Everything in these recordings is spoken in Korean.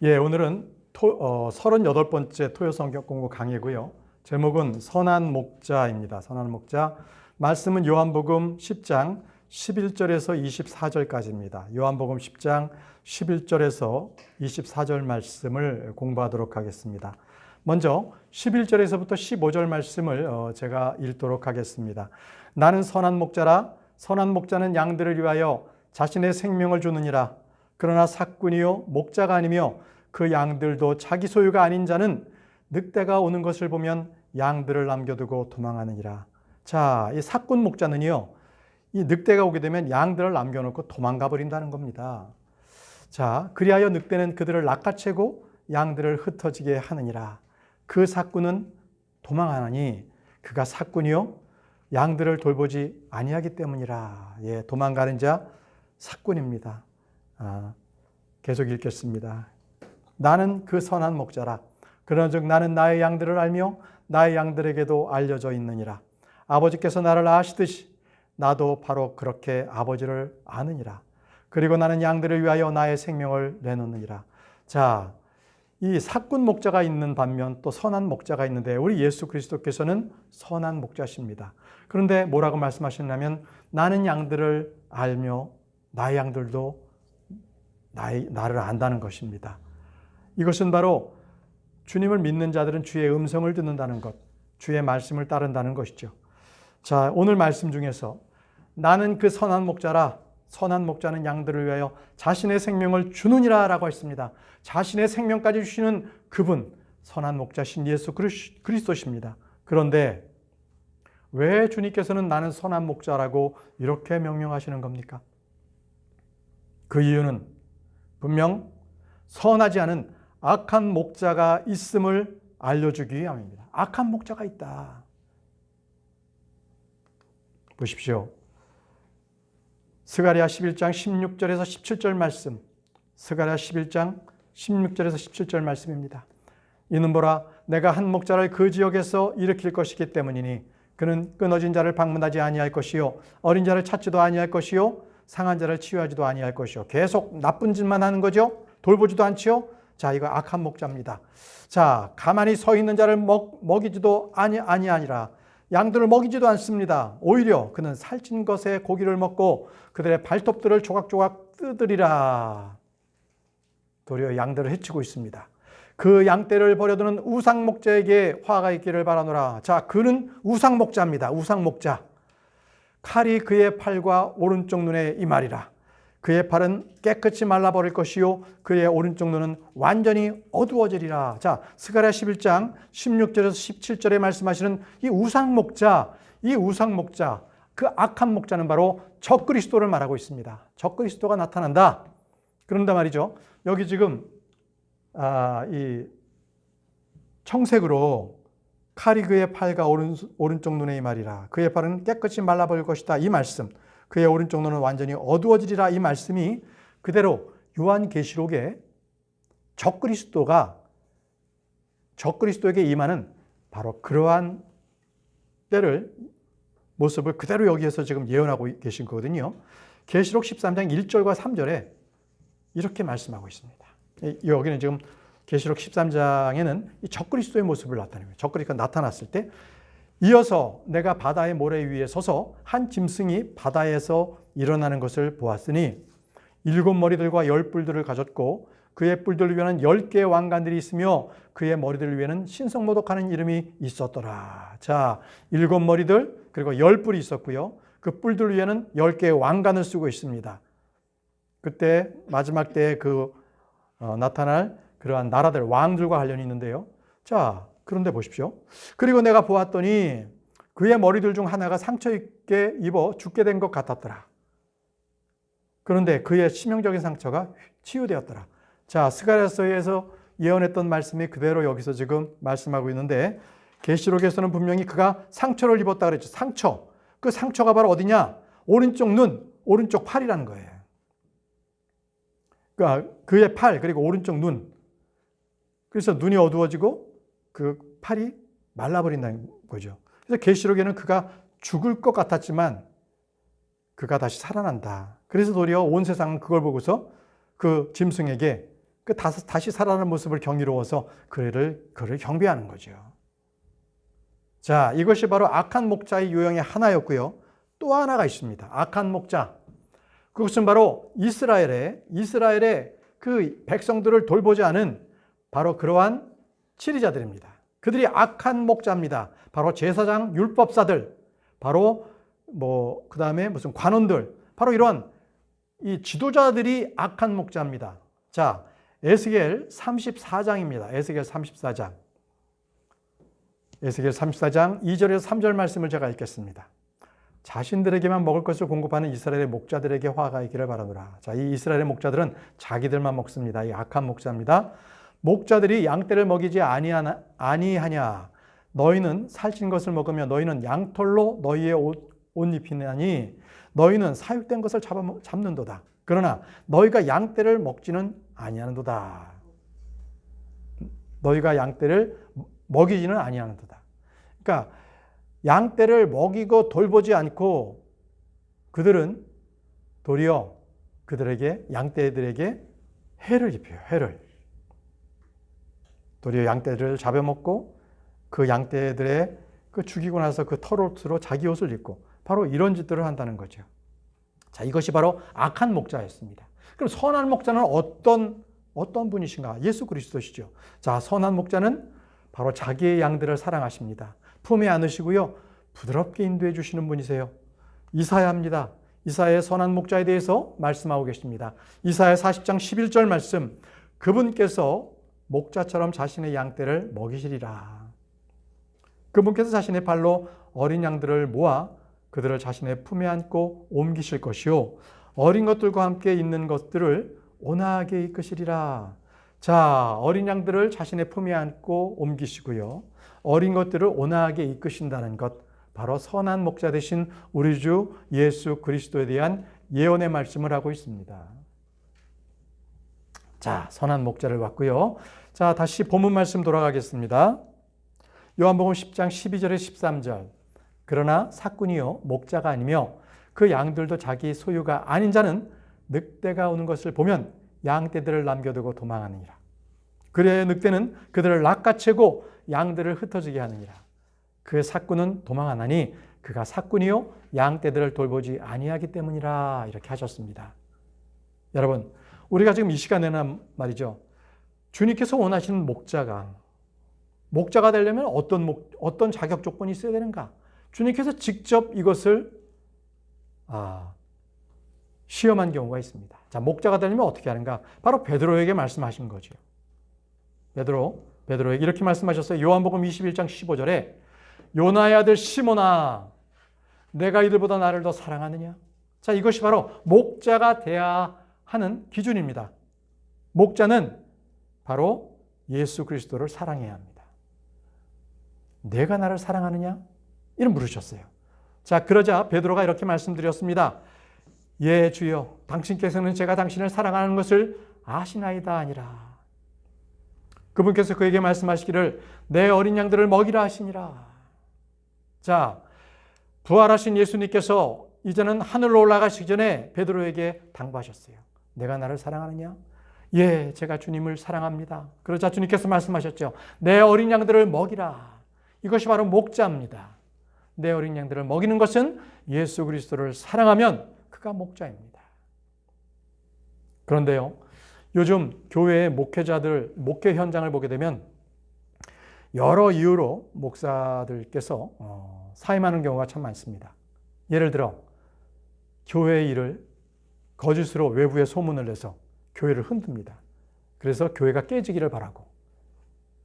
예, 오늘은 38번째 토요 성경 공부 강의고요. 제목은 선한 목자입니다. 선한 목자. 말씀은 요한복음 10장 11절에서 24절까지입니다. 요한복음 10장 11절에서 24절 말씀을 공부하도록 하겠습니다. 먼저 11절에서부터 15절 말씀을 제가 읽도록 하겠습니다. 나는 선한 목자라. 선한 목자는 양들을 위하여 자신의 생명을 주느니라. 그러나 삭군이요 목자가 아니며 그 양들도 자기 소유가 아닌 자는 늑대가 오는 것을 보면 양들을 남겨두고 도망하느니라. 자, 이 삭군 목자는요, 이 늑대가 오게 되면 양들을 남겨놓고 도망가 버린다는 겁니다. 자, 그리하여 늑대는 그들을 낚아채고 양들을 흩어지게 하느니라. 그 삭군은 도망하나니 그가 삭군이요 양들을 돌보지 아니하기 때문이라. 예, 도망가는 자 삭군입니다. 계속 읽겠습니다. 나는 그 선한 목자라. 그런즉 나는 나의 양들을 알며 나의 양들에게도 알려져 있느니라. 아버지께서 나를 아시듯이 나도 바로 그렇게 아버지를 아느니라. 그리고 나는 양들을 위하여 나의 생명을 내놓느니라. 자, 이 삭군 목자가 있는 반면 또 선한 목자가 있는데 우리 예수 그리스도께서는 선한 목자십니다. 그런데 뭐라고 말씀하시냐면 나는 양들을 알며 나의 양들도 나를 안다는 것입니다. 이것은 바로 주님을 믿는 자들은 주의 음성을 듣는다는 것, 주의 말씀을 따른다는 것이죠. 자, 오늘 말씀 중에서 나는 그 선한 목자라. 선한 목자는 양들을 위하여 자신의 생명을 주느니라 라고 했습니다. 자신의 생명까지 주시는 그분, 선한 목자신 예수 그리스도십니다. 그런데 왜 주님께서는 나는 선한 목자라고 이렇게 명령하시는 겁니까? 그 이유는 분명 선하지 않은 악한 목자가 있음을 알려주기 위함입니다. 악한 목자가 있다. 보십시오. 스가랴 11장 16절에서 17절 말씀. 스가랴 11장 16절에서 17절 말씀입니다. 이는 보라, 내가 한 목자를 그 지역에서 일으킬 것이기 때문이니 그는 끊어진 자를 방문하지 아니할 것이요 어린 자를 찾지도 아니할 것이요 상한 자를 치유하지도 아니할 것이요. 계속 나쁜 짓만 하는 거죠. 돌보지도 않지요. 자, 이거 악한 목자입니다. 자, 가만히 서 있는 자를 먹이지도 아니하니라. 양들을 먹이지도 않습니다. 오히려 그는 살찐 것의 고기를 먹고 그들의 발톱들을 조각조각 뜯으리라. 도리어 양들을 해치고 있습니다. 그 양떼를 버려두는 우상목자에게 화가 있기를 바라노라. 자, 그는 우상목자입니다. 우상목자. 칼이 그의 팔과 오른쪽 눈에 임하리라. 그의 팔은 깨끗이 말라버릴 것이요 그의 오른쪽 눈은 완전히 어두워지리라. 자, 스가랴 11장 16절에서 17절에 말씀하시는 이 우상목자, 그 악한 목자는 바로 적그리스도를 말하고 있습니다. 적그리스도가 나타난다. 그런다 말이죠. 여기 지금 이 청색으로 칼이 그의 팔과 오른쪽 눈에 임하리라. 그의 팔은 깨끗이 말라버릴 것이다. 이 말씀. 그의 오른쪽 눈은 완전히 어두워지리라. 이 말씀이 그대로 요한계시록에 적그리스도에게 임하는 바로 그러한 모습을 그대로 여기에서 지금 예언하고 계신 거거든요. 계시록 13장 1절과 3절에 이렇게 말씀하고 있습니다. 여기는 지금 계시록 13장에는 이 적그리스도의 모습을 나타내요. 적그리스도가 나타났을 때 이어서 내가 바다의 모래 위에 서서 한 짐승이 바다에서 일어나는 것을 보았으니 7 머리들과 10 뿔들을 가졌고 그의 뿔들 위에는 10개의 왕관들이 있으며 그의 머리들 위에는 신성모독하는 이름이 있었더라. 자, 7 머리들 그리고 10 뿔이 있었고요. 그 뿔들 위에는 10개의 왕관을 쓰고 있습니다. 그때 마지막 때에 나타날 그러한 나라들 왕들과 관련이 있는데요. 자, 그런데 보십시오. 그리고 내가 보았더니 그의 머리들 중 하나가 상처 있게 입어 죽게 된 것 같았더라. 그런데 그의 치명적인 상처가 치유되었더라. 자, 스가랴서에서 예언했던 말씀이 그대로 여기서 지금 말씀하고 있는데 계시록에서는 분명히 그가 상처를 입었다 그랬죠. 상처. 그 상처가 바로 어디냐? 오른쪽 눈, 오른쪽 팔이라는 거예요. 그러니까 그의 팔 그리고 오른쪽 눈. 그래서 눈이 어두워지고 그 팔이 말라버린다는 거죠. 그래서 계시록에는 그가 죽을 것 같았지만 그가 다시 살아난다. 그래서 도리어 온 세상은 그걸 보고서 그 짐승에게 다시 살아나는 모습을 경이로워서 그를 경배하는 거죠. 자, 이것이 바로 악한 목자의 유형의 하나였고요. 또 하나가 있습니다. 악한 목자. 그것은 바로 이스라엘의 그 백성들을 돌보지 않은 바로 그러한 치리자들입니다. 그들이 악한 목자입니다. 바로 제사장 율법사들, 바로 그 다음에 무슨 관원들, 바로 이런 이 지도자들이 악한 목자입니다. 자, 에스겔 34장입니다. 에스겔 34장. 에스겔 34장 2절에서 3절 말씀을 제가 읽겠습니다. 자신들에게만 먹을 것을 공급하는 이스라엘의 목자들에게 화가 있기를 바라노라. 자, 이 이스라엘의 목자들은 자기들만 먹습니다. 이 악한 목자입니다. 목자들이 양떼를 먹이지 아니하냐. 너희는 살찐 것을 먹으며 너희는 양털로 너희의 옷 입히나니 너희는 사육된 것을 잡는도다. 그러나 너희가 양떼를 먹지는 아니하는도다. 너희가 양떼를 먹이지는 아니하는도다. 그러니까 양떼를 먹이고 돌보지 않고 그들은 도리어 그들에게 양떼들에게 해를 입혀요. 해를. 도리어 양떼들을 잡아먹고 그 양떼들의 죽이고 나서 그 털옷으로 자기 옷을 입고 바로 이런 짓들을 한다는 거죠. 자, 이것이 바로 악한 목자였습니다. 그럼 선한 목자는 어떤 분이신가? 예수 그리스도시죠. 자, 선한 목자는 바로 자기의 양들을 사랑하십니다. 품에 안으시고요. 부드럽게 인도해 주시는 분이세요. 이사야입니다. 이사야의 선한 목자에 대해서 말씀하고 계십니다. 이사야 40장 11절 말씀. 그분께서 목자처럼 자신의 양떼를 먹이시리라. 그분께서 자신의 발로 어린 양들을 모아 그들을 자신의 품에 안고 옮기실 것이요. 어린 것들과 함께 있는 것들을 온화하게 이끄시리라. 자, 어린 양들을 자신의 품에 안고 옮기시고요. 어린 것들을 온화하게 이끄신다는 것, 바로 선한 목자 되신 우리 주 예수 그리스도에 대한 예언의 말씀을 하고 있습니다. 자, 선한 목자를 봤고요. 자, 다시 본문 말씀 돌아가겠습니다. 요한복음 10장 12절에 13절. 그러나 삭군이요 목자가 아니며 그 양들도 자기 소유가 아닌 자는 늑대가 오는 것을 보면 양떼들을 남겨두고 도망하느니라. 그래 늑대는 그들을 낚아채고 양들을 흩어지게 하느니라. 그 삭군은 도망하나니 그가 삭군이요 양떼들을 돌보지 아니하기 때문이라. 이렇게 하셨습니다. 여러분, 우리가 지금 이 시간에는 말이죠, 주님께서 원하시는 목자가 되려면 어떤 자격 조건이 있어야 되는가? 주님께서 직접 이것을 시험한 경우가 있습니다. 자, 목자가 되려면 어떻게 하는가? 바로 베드로에게 말씀하신 거죠. 베드로에게 이렇게 말씀하셨어요. 요한복음 21장 15절에 요나의 아들 시몬아, 내가 이들보다 나를 더 사랑하느냐? 자, 이것이 바로 목자가 돼야 하는 기준입니다. 목자는 바로 예수 그리스도를 사랑해야 합니다. 내가 나를 사랑하느냐? 이런 물으셨어요. 자, 그러자 베드로가 이렇게 말씀드렸습니다. 예, 주여, 당신께서는 제가 당신을 사랑하는 것을 아시나이다 아니라. 그분께서 그에게 말씀하시기를 내 어린 양들을 먹이라 하시니라. 자, 부활하신 예수님께서 이제는 하늘로 올라가시기 전에 베드로에게 당부하셨어요. 내가 나를 사랑하느냐? 예, 제가 주님을 사랑합니다. 그러자 주님께서 말씀하셨죠. 내 어린 양들을 먹이라. 이것이 바로 목자입니다. 내 어린 양들을 먹이는 것은 예수 그리스도를 사랑하면 그가 목자입니다. 그런데요, 요즘 교회의 목회 현장을 보게 되면 여러 이유로 목사들께서 사임하는 경우가 참 많습니다. 예를 들어 교회의 일을 거짓으로 외부에 소문을 내서 교회를 흔듭니다. 그래서 교회가 깨지기를 바라고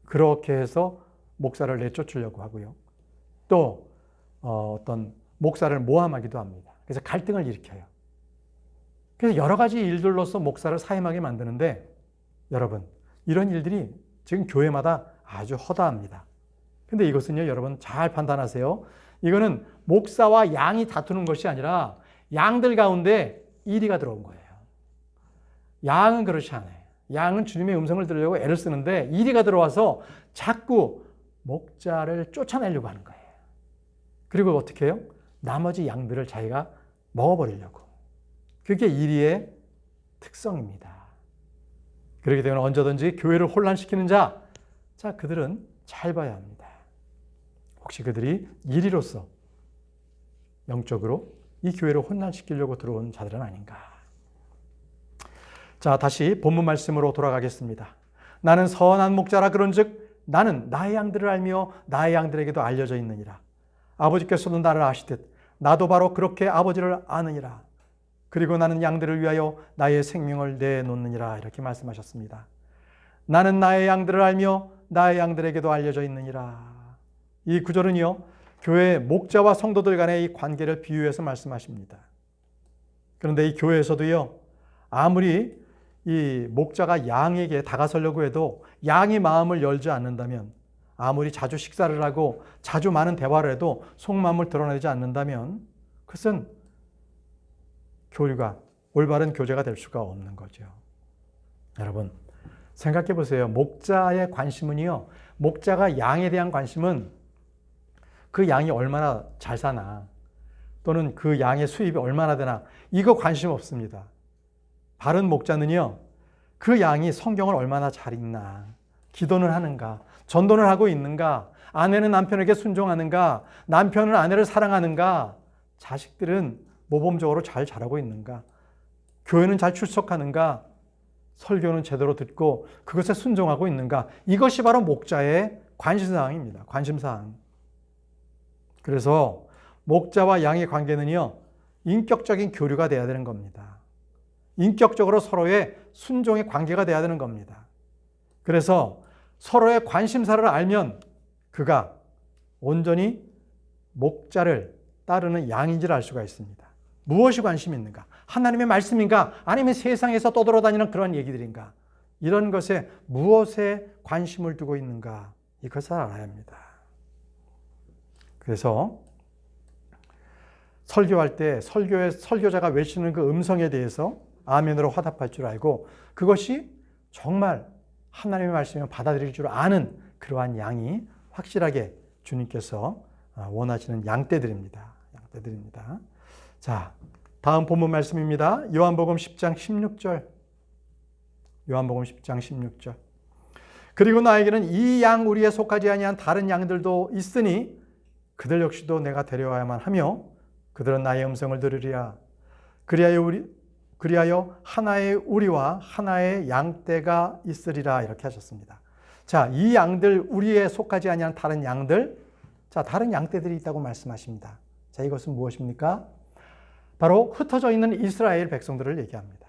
그렇게 해서 목사를 내쫓으려고 하고요. 또 어떤 목사를 모함하기도 합니다. 그래서 갈등을 일으켜요. 그래서 여러 가지 일들로서 목사를 사임하게 만드는데 여러분, 이런 일들이 지금 교회마다 아주 허다합니다. 근데 이것은요, 여러분 잘 판단하세요. 이거는 목사와 양이 다투는 것이 아니라 양들 가운데 이리가 들어온 거예요. 양은 그렇지 않아요. 양은 주님의 음성을 들으려고 애를 쓰는데 이리가 들어와서 자꾸 목자를 쫓아내려고 하는 거예요. 그리고 어떻게 해요? 나머지 양들을 자기가 먹어버리려고. 그게 이리의 특성입니다. 그렇기 때문에 언제든지 교회를 혼란시키는 자, 그들은 잘 봐야 합니다. 혹시 그들이 이리로서 영적으로 이 교회를 혼란시키려고 들어온 자들은 아닌가. 자, 다시 본문 말씀으로 돌아가겠습니다. 나는 선한 목자라 그런즉 나는 나의 양들을 알며 나의 양들에게도 알려져 있느니라. 아버지께서도 나를 아시듯 나도 바로 그렇게 아버지를 아느니라. 그리고 나는 양들을 위하여 나의 생명을 내놓느니라. 이렇게 말씀하셨습니다. 나는 나의 양들을 알며 나의 양들에게도 알려져 있느니라. 이 구절은요, 교회 목자와 성도들 간의 이 관계를 비유해서 말씀하십니다. 그런데 이 교회에서도요, 아무리 이 목자가 양에게 다가서려고 해도 양이 마음을 열지 않는다면, 아무리 자주 식사를 하고 자주 많은 대화를 해도 속마음을 드러내지 않는다면 그것은 교류가, 올바른 교제가 될 수가 없는 거죠. 여러분, 생각해 보세요. 목자의 관심은요, 목자가 양에 대한 관심은 그 양이 얼마나 잘 사나, 또는 그 양의 수입이 얼마나 되나, 이거 관심 없습니다. 바른 목자는요, 그 양이 성경을 얼마나 잘 읽나, 기도는 하는가, 전도는 하고 있는가, 아내는 남편에게 순종하는가, 남편은 아내를 사랑하는가, 자식들은 모범적으로 잘 자라고 있는가, 교회는 잘 출석하는가, 설교는 제대로 듣고 그것에 순종하고 있는가, 이것이 바로 목자의 관심사항입니다. 관심사항. 그래서 목자와 양의 관계는요, 인격적인 교류가 돼야 되는 겁니다. 인격적으로 서로의 순종의 관계가 돼야 되는 겁니다. 그래서 서로의 관심사를 알면 그가 온전히 목자를 따르는 양인지를 알 수가 있습니다. 무엇이 관심이 있는가? 하나님의 말씀인가? 아니면 세상에서 떠돌아다니는 그런 얘기들인가? 이런 것에 무엇에 관심을 두고 있는가? 이것을 알아야 합니다. 그래서 설교할 때 설교자가 외치는 그 음성에 대해서 아멘으로 화답할 줄 알고 그것이 정말 하나님의 말씀을 받아들일 줄 아는 그러한 양이 확실하게 주님께서 원하시는 양떼들입니다. 양떼들입니다. 자, 다음 본문 말씀입니다. 요한복음 10장 16절. 요한복음 10장 16절. 그리고 나에게는 이 양 우리에 속하지 아니한 다른 양들도 있으니 그들 역시도 내가 데려와야만 하며 그들은 나의 음성을 들으리라. 그리하여 하나의 우리와 하나의 양떼가 있으리라. 이렇게 하셨습니다. 자, 이 양들, 우리에 속하지 아니한 다른 양들, 자, 다른 양떼들이 있다고 말씀하십니다. 자, 이것은 무엇입니까? 바로 흩어져 있는 이스라엘 백성들을 얘기합니다.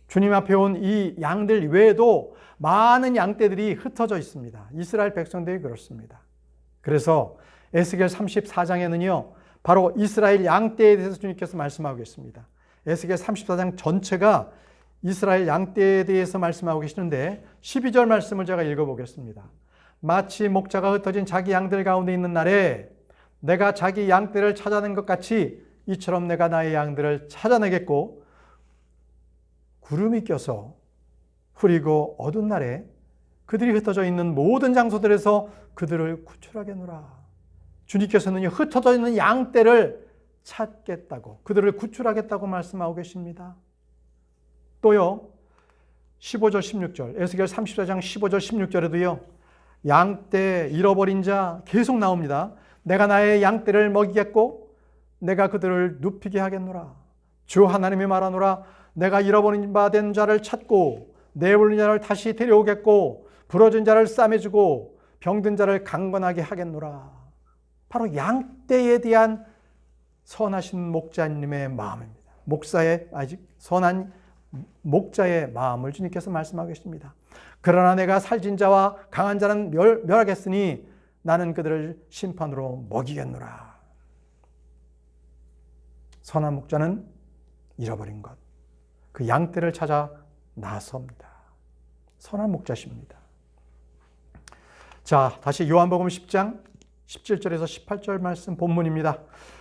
주님 앞에 온 이 양들 외에도 많은 양떼들이 흩어져 있습니다. 이스라엘 백성들이 그렇습니다. 그래서 에스겔 34장에는요, 바로 이스라엘 양떼에 대해서 주님께서 말씀하고 계십니다. 에스겔 34장 전체가 이스라엘 양떼에 대해서 말씀하고 계시는데 12절 말씀을 제가 읽어보겠습니다. 마치 목자가 흩어진 자기 양들 가운데 있는 날에 내가 자기 양떼를 찾아낸 것 같이 이처럼 내가 나의 양들을 찾아내겠고 구름이 껴서 흐리고 어두운 날에 그들이 흩어져 있는 모든 장소들에서 그들을 구출하겠노라. 주님께서는 흩어져 있는 양떼를 찾겠다고, 그들을 구출하겠다고 말씀하고 계십니다. 또요, 15절 16절, 에스겔 34장 15절 16절에도요, 양떼 잃어버린 자 계속 나옵니다. 내가 나의 양떼를 먹이겠고 내가 그들을 눕히게 하겠노라. 주 하나님이 말하노라. 내가 잃어버린 바 된 자를 찾고 내버린 자를 다시 데려오겠고 부러진 자를 싸매주고 병든 자를 강건하게 하겠노라. 바로 양떼에 대한 선하신 목자님의 마음입니다. 목사의 아직 선한 목자의 마음을 주님께서 말씀하고 계십니다. 그러나 내가 살진 자와 강한 자는 멸하겠으니 나는 그들을 심판으로 먹이겠노라. 선한 목자는 잃어버린 것, 그 양떼를 찾아 나섭니다. 선한 목자십니다. 자, 다시 요한복음 10장 17절에서 18절 말씀 본문입니다.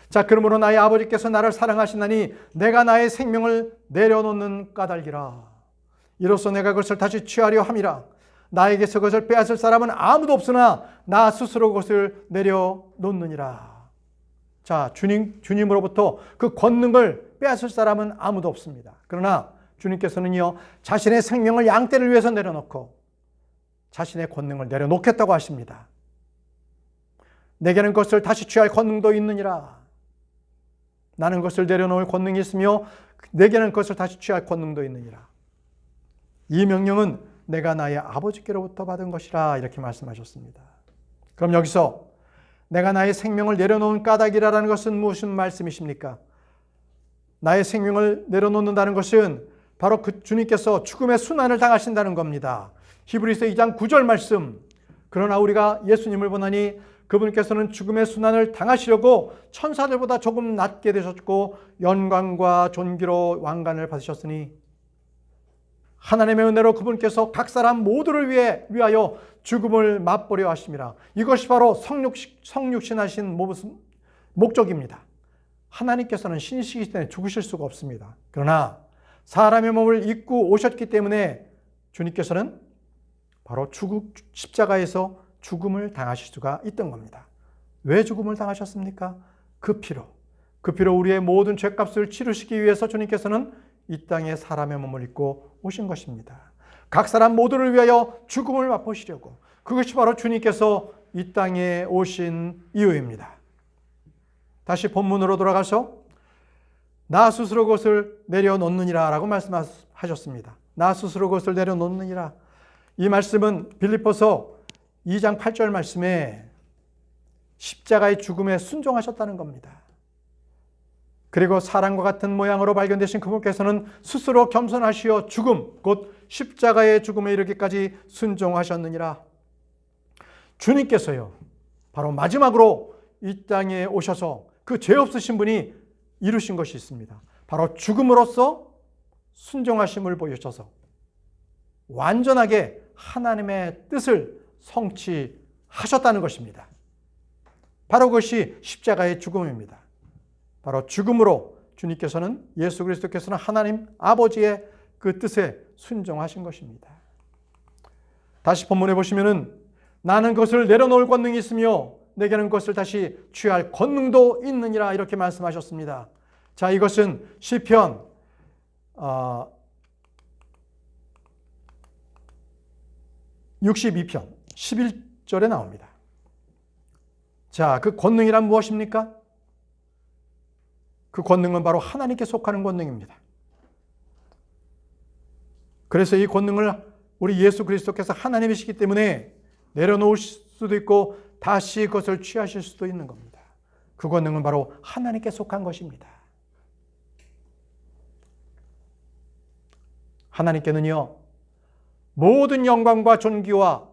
자, 그러므로 나의 아버지께서 나를 사랑하시나니 내가 나의 생명을 내려놓는 까닭이라. 이로써 내가 그것을 다시 취하려 함이라. 나에게서 그것을 빼앗을 사람은 아무도 없으나 나 스스로 그것을 내려놓느니라. 자, 주님으로부터 그 권능을 빼앗을 사람은 아무도 없습니다. 그러나 주님께서는요, 자신의 생명을 양떼를 위해서 내려놓고 자신의 권능을 내려놓겠다고 하십니다. 내게는 그것을 다시 취할 권능도 있느니라. 나는 그것을 내려놓을 권능이 있으며 내게는 그것을 다시 취할 권능도 있느니라. 이 명령은 내가 나의 아버지께로부터 받은 것이라 이렇게 말씀하셨습니다. 그럼 여기서 내가 나의 생명을 내려놓은 까닭이라는 것은 무슨 말씀이십니까? 나의 생명을 내려놓는다는 것은 바로 그 주님께서 죽음의 순환을 당하신다는 겁니다. 히브리서 2장 9절 말씀. 그러나 우리가 예수님을 보나니 그분께서는 죽음의 순환을 당하시려고 천사들보다 조금 낮게 되셨고 영광과 존귀로 왕관을 받으셨으니 하나님의 은혜로 그분께서 각 사람 모두를 위하여 죽음을 맛보려 하심이라. 이것이 바로 성육신하신 목적입니다. 하나님께서는 신이시기 때문에 죽으실 수가 없습니다. 그러나 사람의 몸을 입고 오셨기 때문에 주님께서는 바로 십자가에서 죽음을 당하실 수가 있던 겁니다. 왜 죽음을 당하셨습니까? 그 피로 우리의 모든 죄값을 치르시기 위해서 주님께서는 이 땅에 사람의 몸을 입고 오신 것입니다. 각 사람 모두를 위하여 죽음을 맛보시려고, 그것이 바로 주님께서 이 땅에 오신 이유입니다. 다시 본문으로 돌아가서 나 스스로 그것을 내려놓느니라 라고 말씀하셨습니다. 나 스스로 그것을 내려놓느니라. 이 말씀은 빌립보서 2장 8절 말씀에 십자가의 죽음에 순종하셨다는 겁니다. 그리고 사람과 같은 모양으로 발견되신 그분께서는 스스로 겸손하시어 죽음, 곧 십자가의 죽음에 이르기까지 순종하셨느니라. 주님께서요, 바로 마지막으로 이 땅에 오셔서 그 죄 없으신 분이 이루신 것이 있습니다. 바로 죽음으로써 순종하심을 보여주셔서 완전하게 하나님의 뜻을 성취하셨다는 것입니다. 바로 그것이 십자가의 죽음입니다. 바로 죽음으로 주님께서는, 예수 그리스도께서는 하나님 아버지의 그 뜻에 순종하신 것입니다. 다시 본문에 보시면은 나는 그것을 내려놓을 권능이 있으며 내게는 그것을 다시 취할 권능도 있느니라 이렇게 말씀하셨습니다. 자, 이것은 시편 62편 11절에 나옵니다. 자, 그 권능이란 무엇입니까? 그 권능은 바로 하나님께 속하는 권능입니다. 그래서 이 권능을 우리 예수 그리스도께서 하나님이시기 때문에 내려놓을 수도 있고 다시 그것을 취하실 수도 있는 겁니다. 그 권능은 바로 하나님께 속한 것입니다. 하나님께는요, 모든 영광과 존귀와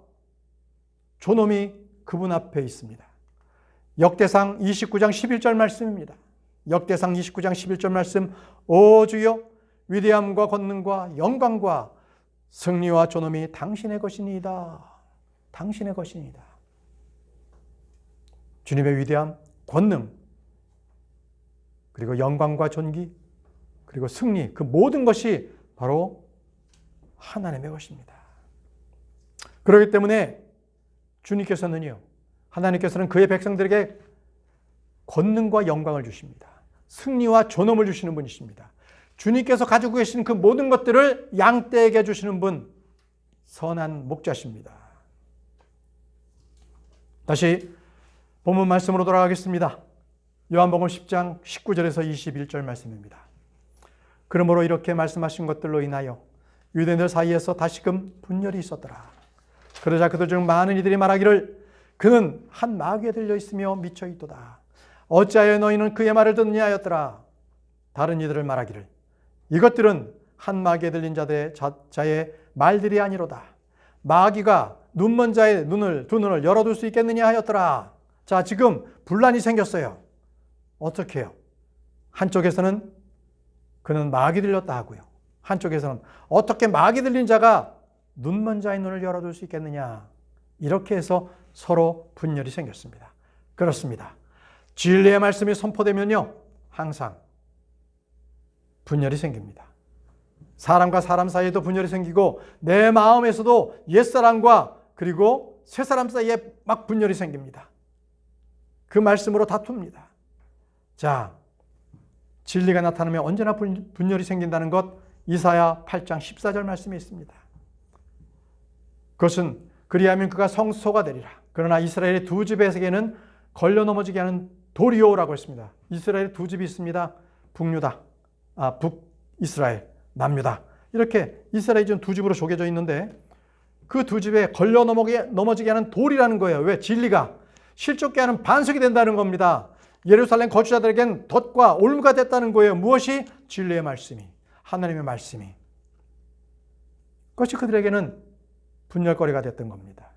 존엄이 그분 앞에 있습니다. 역대상 29장 11절 말씀입니다. 역대상 29장 11절 말씀. 오 주여, 위대함과 권능과 영광과 승리와 존엄이 당신의 것이니이다. 당신의 것이니이다. 주님의 위대함, 권능, 그리고 영광과 존귀, 그리고 승리, 그 모든 것이 바로 하나님의 것입니다. 그렇기 때문에 주님께서는요, 하나님께서는 그의 백성들에게 권능과 영광을 주십니다. 승리와 존엄을 주시는 분이십니다. 주님께서 가지고 계신 그 모든 것들을 양떼에게 주시는 분, 선한 목자십니다. 다시 본문 말씀으로 돌아가겠습니다. 요한복음 10장 19절에서 21절 말씀입니다. 그러므로 이렇게 말씀하신 것들로 인하여 유대인들 사이에서 다시금 분열이 있었더라. 그러자 그들 중 많은 이들이 말하기를 그는 한 마귀에 들려 있으며 미쳐 있도다. 어찌하여 너희는 그의 말을 듣느냐 하였더라. 다른 이들을 말하기를 이것들은 한 마귀에 들린 자의 말들이 아니로다. 마귀가 눈먼 자의 두 눈을 열어둘 수 있겠느냐 하였더라. 자, 지금 분란이 생겼어요. 어떻게 해요? 한쪽에서는 그는 마귀 들렸다 하고요. 한쪽에서는 어떻게 마귀 들린 자가 눈먼 자의 눈을 열어둘 수 있겠느냐. 이렇게 해서 서로 분열이 생겼습니다. 그렇습니다. 진리의 말씀이 선포되면요, 항상 분열이 생깁니다. 사람과 사람 사이에도 분열이 생기고 내 마음에서도 옛사람과 그리고 새사람 사이에 막 분열이 생깁니다. 그 말씀으로 다툽니다. 자, 진리가 나타나면 언제나 분열이 생긴다는 것 이사야 8장 14절 말씀이 있습니다. 그것은 그리하면 그가 성소가 되리라. 그러나 이스라엘의 두 집에게는 걸려 넘어지게 하는 돌이오라고 했습니다. 이스라엘의 두 집이 있습니다. 북이스라엘, 남유다. 이렇게 이스라엘이 좀 두 집으로 쪼개져 있는데 그 두 집에 걸려 넘어지게 하는 돌이라는 거예요. 왜? 진리가 실족게 하는 반석이 된다는 겁니다. 예루살렘 거주자들에겐 덫과 올무가 됐다는 거예요. 무엇이? 진리의 말씀이, 하나님의 말씀이. 그것이 그들에게는 분열거리가 됐던 겁니다.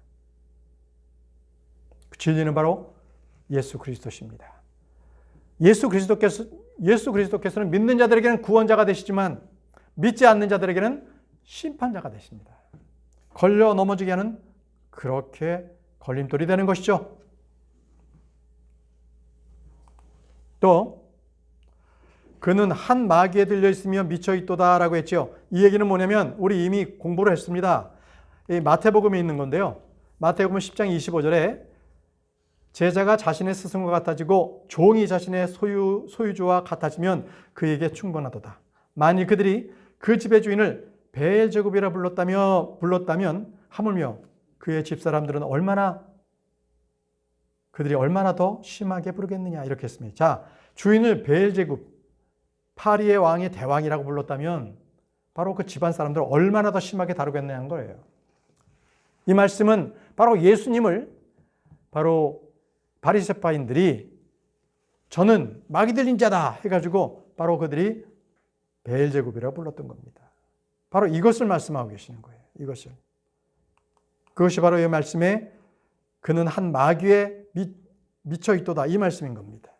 진리는 바로 예수 그리스도십니다. 예수 그리스도께서는 믿는 자들에게는 구원자가 되시지만 믿지 않는 자들에게는 심판자가 되십니다. 걸려 넘어지게 하는 그렇게 걸림돌이 되는 것이죠. 또 그는 한 마귀에 들려 있으며 미쳐 있도다 라고 했죠. 이 얘기는 뭐냐면 우리 이미 공부를 했습니다. 이 마태복음에 있는 건데요. 마태복음 10장 25절에 제자가 자신의 스승과 같아지고 종이 자신의 소유주와 같아지면 그에게 충분하도다. 만일 그들이 그 집의 주인을 베엘제굽이라 불렀다면 하물며 그의 집사람들은 그들이 얼마나 더 심하게 부르겠느냐 이렇게 했습니다. 자, 주인을 베엘제굽, 파리의 왕의 대왕이라고 불렀다면 바로 그 집안 사람들을 얼마나 더 심하게 다루겠냐는 거예요. 이 말씀은 바로 예수님을 바로 바리새파인들이 저는 마귀 들린 자다 해가지고 바로 그들이 베엘제굽이라고 불렀던 겁니다. 바로 이것을 말씀하고 계시는 거예요. 이것을. 그것이 바로 이 말씀에 그는 한 마귀에 미쳐 있도다 이 말씀인 겁니다.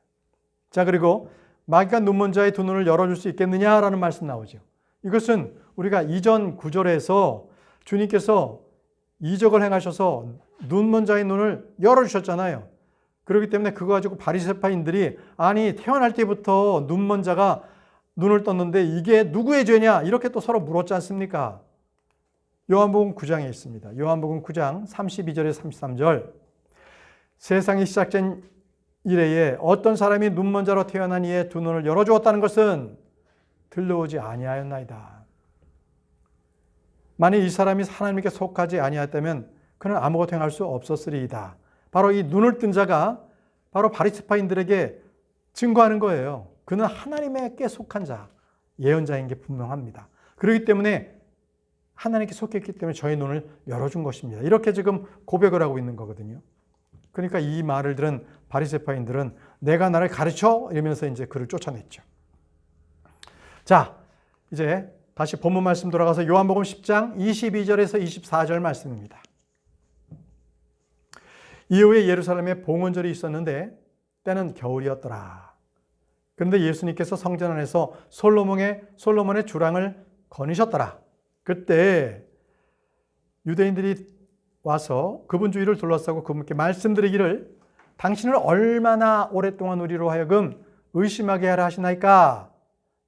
자, 그리고 마귀가 눈먼 자의 두 눈을 열어줄 수 있겠느냐라는 말씀 나오죠. 이것은 우리가 이전 구절에서 주님께서 이적을 행하셔서 눈먼 자의 눈을 열어주셨잖아요. 그렇기 때문에 그거 가지고 바리새파인들이 아니 태어날 때부터 눈먼 자가 눈을 떴는데 이게 누구의 죄냐 이렇게 또 서로 물었지 않습니까? 요한복음 9장에 있습니다. 요한복음 9장 32절에 33절 세상이 시작된 이래에 어떤 사람이 눈먼 자로 태어난 이에 두 눈을 열어주었다는 것은 들려오지 아니하였나이다. 만일 이 사람이 하나님께 속하지 아니하였다면 그는 아무것도 행할 수 없었으리이다. 바로 이 눈을 뜬 자가 바로 바리새파인들에게 증거하는 거예요. 그는 하나님께 속한 자, 예언자인 게 분명합니다. 그렇기 때문에 하나님께 속했기 때문에 저의 눈을 열어준 것입니다. 이렇게 지금 고백을 하고 있는 거거든요. 그러니까 이 말을 들은 바리새파인들은 내가 나를 가르쳐 이러면서 이제 그를 쫓아냈죠. 자, 이제 다시 본문 말씀 돌아가서 요한복음 10장 22절에서 24절 말씀입니다. 이후에 예루살렘에 봉헌절이 있었는데 때는 겨울이었더라. 그런데 예수님께서 성전 안에서 솔로몬의 주랑을 거니셨더라. 그때 유대인들이 와서 그분 주위를 둘러싸고 그분께 말씀드리기를 당신을 얼마나 오랫동안 우리로 하여금 의심하게 하라 하시나이까?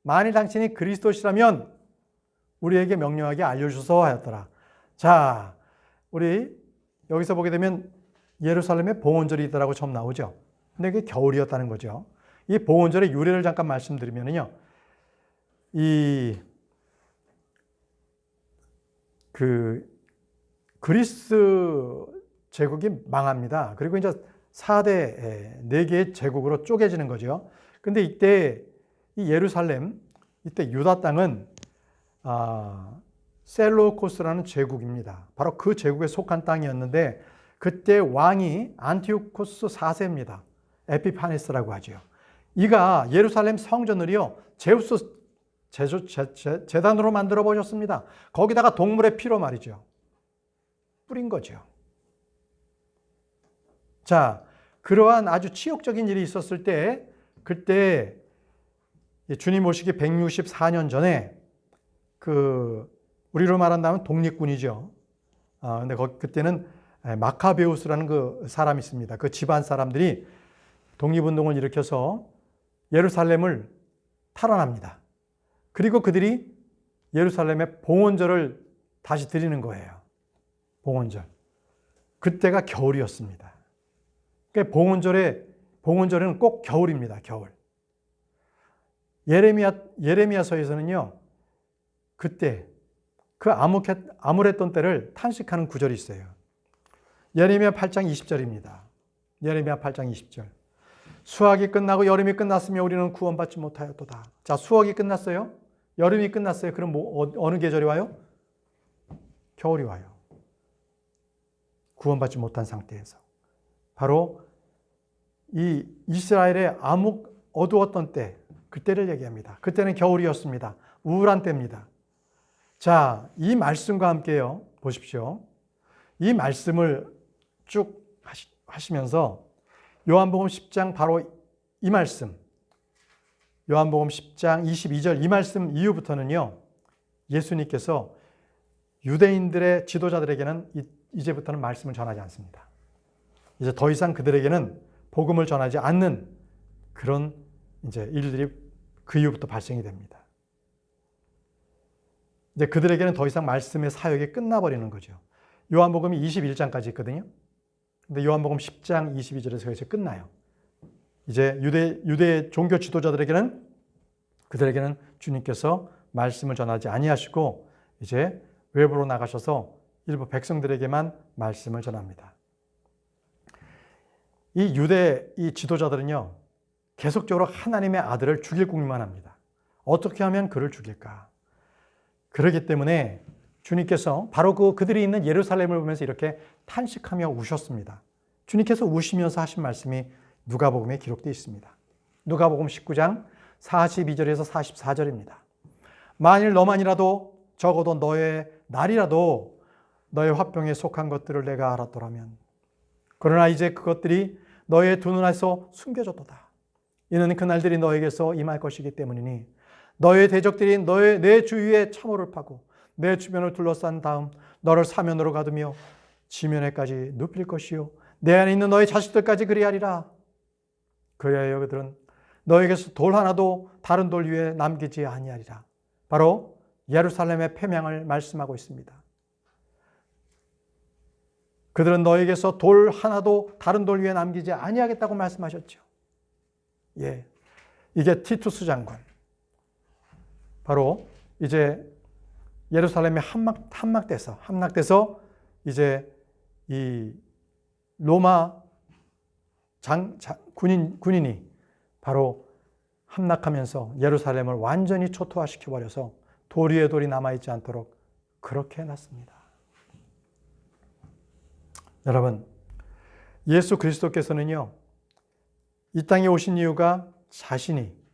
만일 당신이 그리스도시라면 우리에게 명령하게 알려주소서 하였더라. 자, 우리 여기서 보게 되면 예루살렘에 봉헌절이 있다라고 처음 나오죠. 근데 그게 겨울이었다는 거죠. 이 봉헌절의 유래를 잠깐 말씀드리면요. 그리스 제국이 망합니다. 그리고 이제 4대, 4개의 제국으로 쪼개지는 거죠. 근데 이때 이 예루살렘, 이때 유다 땅은 셀루코스라는 제국입니다. 바로 그 제국에 속한 땅이었는데 그때 왕이 안티오코스 4세입니다. 에피파네스라고 하죠. 이가 예루살렘 성전을요 제우스 제단으로 만들어 보셨습니다. 거기다가 동물의 피로 말이죠. 뿌린 거죠. 자, 그러한 아주 치욕적인 일이 있었을 때 그때 주님 오시기 164년 전에 우리로 말한다면 독립군이죠. 근데 그때는 마카베우스라는 그 사람이 있습니다. 그 집안 사람들이 독립운동을 일으켜서 예루살렘을 탈환합니다. 그리고 그들이 예루살렘에 봉헌절을 다시 드리는 거예요. 봉헌절. 그때가 겨울이었습니다. 그러니까 봉헌절에는 꼭 겨울입니다. 겨울. 예레미야서에서는요. 그때 그 암울했던 때를 탄식하는 구절이 있어요. 예레미야 8장 20절입니다. 예레미야 8장 20절. 수학이 끝나고 여름이 끝났으며 우리는 구원받지 못하였도다. 자, 수학이 끝났어요. 여름이 끝났어요. 그럼 어느 계절이 와요? 겨울이 와요. 구원받지 못한 상태에서. 바로 이 이스라엘의 어두웠던 때, 그때를 얘기합니다. 그때는 겨울이었습니다. 우울한 때입니다. 자, 이 말씀과 함께요. 보십시오. 이 말씀을 쭉 하시면서 요한복음 10장 바로 이 말씀, 요한복음 10장 22절 이 말씀 이후부터는요, 예수님께서 유대인들의 지도자들에게는 이제부터는 말씀을 전하지 않습니다. 이제 더 이상 그들에게는 복음을 전하지 않는 그런 이제 일들이 그 이후부터 발생이 됩니다. 이제 그들에게는 더 이상 말씀의 사역이 끝나버리는 거죠. 요한복음이 21장까지 있거든요. 근데 요한복음 10장 22절에서 이제 끝나요. 이제 유대 종교 지도자들에게는 그들에게는 주님께서 말씀을 전하지 아니하시고 이제 외부로 나가셔서 일부 백성들에게만 말씀을 전합니다. 이 지도자들은요, 계속적으로 하나님의 아들을 죽일 궁리만 합니다. 어떻게 하면 그를 죽일까? 그렇기 때문에 주님께서 바로 그들이 있는 예루살렘을 보면서 이렇게 탄식하며 우셨습니다. 주님께서 우시면서 하신 말씀이 누가복음에 기록되어 있습니다. 누가복음 19장 42절에서 44절입니다. 만일 너만이라도 적어도 너의 날이라도 너의 화병에 속한 것들을 내가 알았더라면, 그러나 이제 그것들이 너의 두 눈에서 숨겨졌도다. 이는 그날들이 너에게서 임할 것이기 때문이니 너의 대적들이 내 주위에 참호를 파고 내 주변을 둘러싼 다음 너를 사면으로 가두며 지면에까지 눕힐 것이요 내 안에 있는 너의 자식들까지 그리하리라. 그리하여 그들은 너에게서 돌 하나도 다른 돌 위에 남기지 아니하리라. 바로 예루살렘의 폐명을 말씀하고 있습니다. 그들은 너에게서 돌 하나도 다른 돌 위에 남기지 아니하겠다고 말씀하셨죠. 예, 이게 티투스 장관. 바로 이제 예루살렘에 함락돼서 이제 이 로마 군인이 바로 함락하면서 예루살렘을 완전히 초토화시켜버려서 돌 위에 돌이 남아있지 않도록 그렇게 해놨습니다. 여러분, 예수 그리스도께서는요, 이 땅에 오신 이유가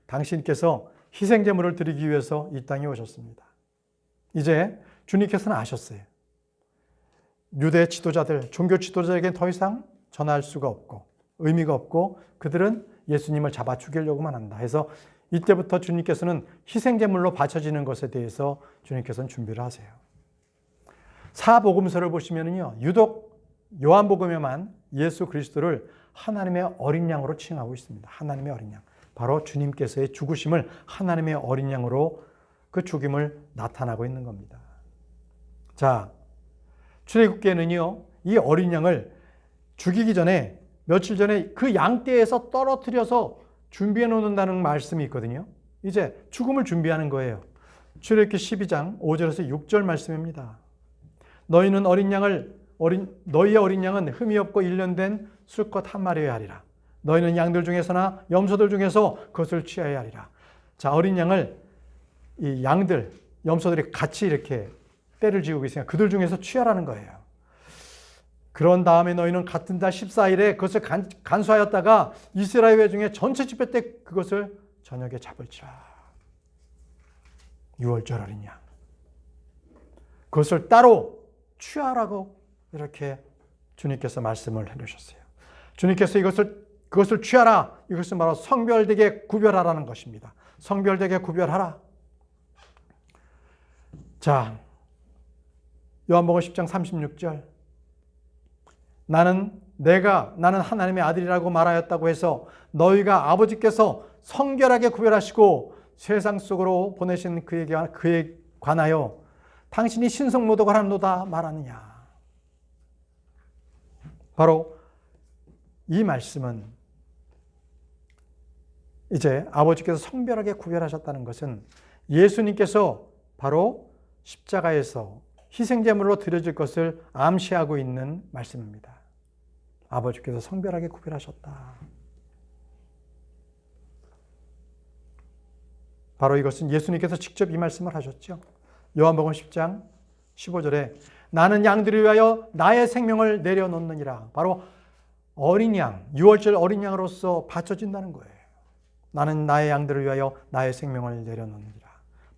당신께서 희생제물을 드리기 위해서 이 땅에 오셨습니다. 이제 주님께서는 아셨어요. 유대 지도자들, 종교 지도자에게 더 이상 전할 수가 없고 의미가 없고 그들은 예수님을 잡아 죽이려고만 한다 해서 이때부터 주님께서는 희생제물로 바쳐지는 것에 대해서 주님께서는 준비를 하세요. 사복음서를 보시면요, 유독 요한복음에만 예수 그리스도를 하나님의 어린 양으로 칭하고 있습니다. 하나님의 어린 양. 바로 주님께서의 죽으심을 하나님의 어린 양으로 그 죽임을 나타나고 있는 겁니다. 자, 출애굽기에는요, 이 어린 양을 죽이기 전에 며칠 전에 그 양떼에서 떨어뜨려서 준비해 놓는다는 말씀이 있거든요. 이제 죽음을 준비하는 거예요. 출애굽기 12장 5절에서 6절 말씀입니다. 너희의 어린 양은 흠이 없고 일련된 수컷 한 마리여야 하리라. 너희는 양들 중에서나 염소들 중에서 그것을 취하여야 하리라. 자, 어린 양을 이 양들, 염소들이 같이 이렇게 때를 지우고 있으니까 그들 중에서 취하라는 거예요. 그런 다음에 너희는 같은 달 14일에 그것을 간수하였다가 이스라엘 회중의 전체 집회 때 그것을 저녁에 잡을지라. 6월절 어린 양. 그것을 따로 취하라고 이렇게 주님께서 말씀을 해주셨어요. 주님께서 그것을 취하라. 이것은 바로 성별되게 구별하라는 것입니다. 성별되게 구별하라. 자, 요한복음 10장 36절. 나는 하나님의 아들이라고 말하였다고 해서 너희가 아버지께서 성결하게 구별하시고 세상 속으로 보내신 그에 관하여 당신이 신성모독을 하노다 말하느냐. 바로 이 말씀은 이제 아버지께서 성별하게 구별하셨다는 것은 예수님께서 바로 십자가에서 희생제물로 드려질 것을 암시하고 있는 말씀입니다. 아버지께서 성별하게 구별하셨다. 바로 이것은 예수님께서 직접 이 말씀을 하셨죠. 요한복음 10장 15절에 나는 양들을 위하여 나의 생명을 내려놓느니라. 바로 어린 양, 유월절 어린 양으로서 바쳐진다는 거예요. 나는 나의 양들을 위하여 나의 생명을 내려놓느니라.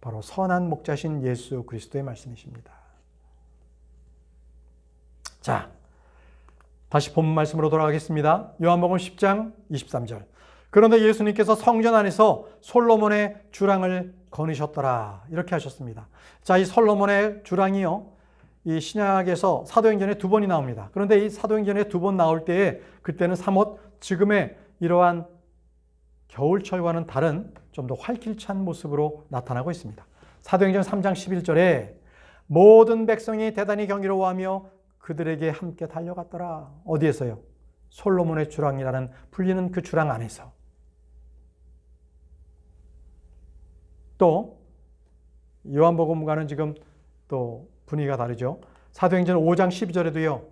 바로 선한 목자신 예수 그리스도의 말씀이십니다. 자, 다시 본문 말씀으로 돌아가겠습니다. 요한복음 10장 23절. 그런데 예수님께서 성전 안에서 솔로몬의 주랑을 거니셨더라. 이렇게 하셨습니다. 자, 이 솔로몬의 주랑이요, 이 신약에서 사도행전에 2번이 나옵니다. 그런데 이 사도행전에 2번 나올 때에 그때는 사뭇 지금의 이러한 겨울철과는 다른 좀 더 활기찬 모습으로 나타나고 있습니다. 사도행전 3장 11절에 모든 백성이 대단히 경이로워하며 그들에게 함께 달려갔더라. 어디에서요? 솔로몬의 주랑이라는 불리는 그 주랑 안에서. 또 요한복음과는 지금 또 분위기가 다르죠. 사도행전 5장 12절에도요.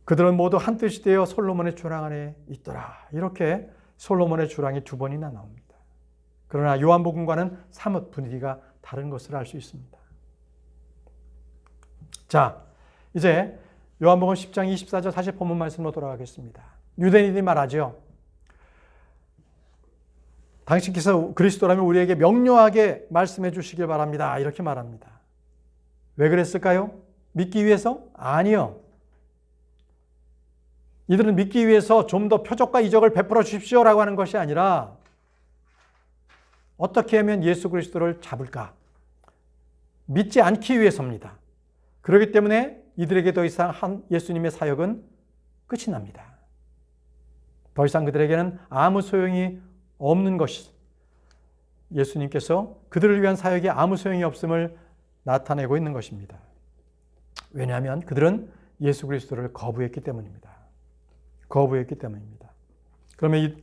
그들은 모두 한 뜻이 되어 솔로몬의 주랑 안에 있더라. 이렇게 솔로몬의 주랑이 2번이나 나옵니다. 그러나 요한복음과는 사뭇 분위기가 다른 것을 알 수 있습니다. 자, 이제 요한복음 10장 24절 다시 본문 말씀으로 돌아가겠습니다. 유대인들이 말하죠. 당신께서 그리스도라면 우리에게 명료하게 말씀해 주시길 바랍니다. 이렇게 말합니다. 왜 그랬을까요? 믿기 위해서? 아니요. 이들은 믿기 위해서 좀 더 표적과 이적을 베풀어 주십시오라고 하는 것이 아니라 어떻게 하면 예수 그리스도를 잡을까? 믿지 않기 위해서입니다. 그렇기 때문에 이들에게 더 이상 예수님의 사역은 끝이 납니다. 더 이상 그들에게는 아무 소용이 없는 것이, 예수님께서 그들을 위한 사역에 아무 소용이 없음을 나타내고 있는 것입니다. 왜냐하면 그들은 예수 그리스도를 거부했기 때문입니다. 거부했기 때문입니다. 그러면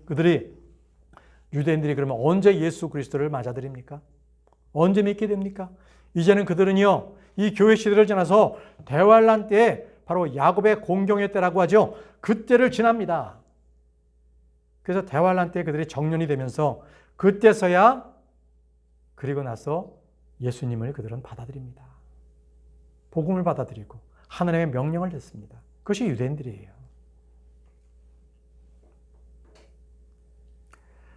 유대인들이 그러면 언제 예수 그리스도를 맞아들입니까? 언제 믿게 됩니까? 이제는 그들은요, 이 교회 시대를 지나서 대환란 때에 바로 야곱의 공경의 때라고 하죠. 그때를 지납니다. 그래서 대환란 때 그들이 정년이 되면서 그때서야, 그리고 나서 예수님을 그들은 받아들입니다. 복음을 받아들이고 하나님의 명령을 듣습니다. 그것이 유대인들이에요.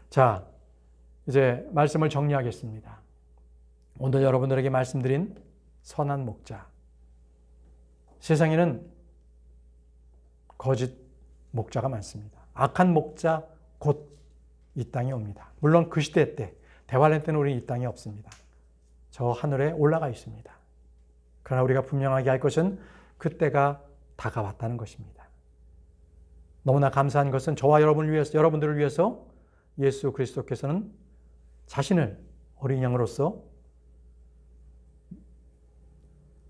자, 이제 말씀을 정리하겠습니다. 오늘 여러분들에게 말씀드린 선한 목자. 세상에는 거짓 목자가 많습니다. 악한 목자 곧 이 땅에 옵니다. 물론 그 시대 때, 대환란 때는 우리는 이 땅에 없습니다. 저 하늘에 올라가 있습니다. 그러나 우리가 분명하게 할 것은 그때가 다가왔다는 것입니다. 너무나 감사한 것은 저와 여러분들을 위해서 예수 그리스도께서는 자신을 어린 양으로서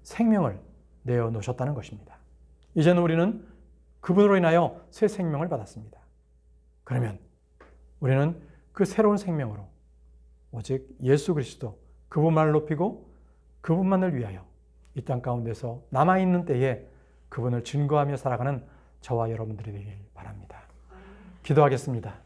생명을 내어놓으셨다는 것입니다. 이제는 우리는 그분으로 인하여 새 생명을 받았습니다. 그러면 우리는 그 새로운 생명으로 오직 예수 그리스도, 그분만을 높이고 그분만을 위하여 이 땅 가운데서 남아있는 때에 그분을 증거하며 살아가는 저와 여러분들이 되길 바랍니다. 기도하겠습니다.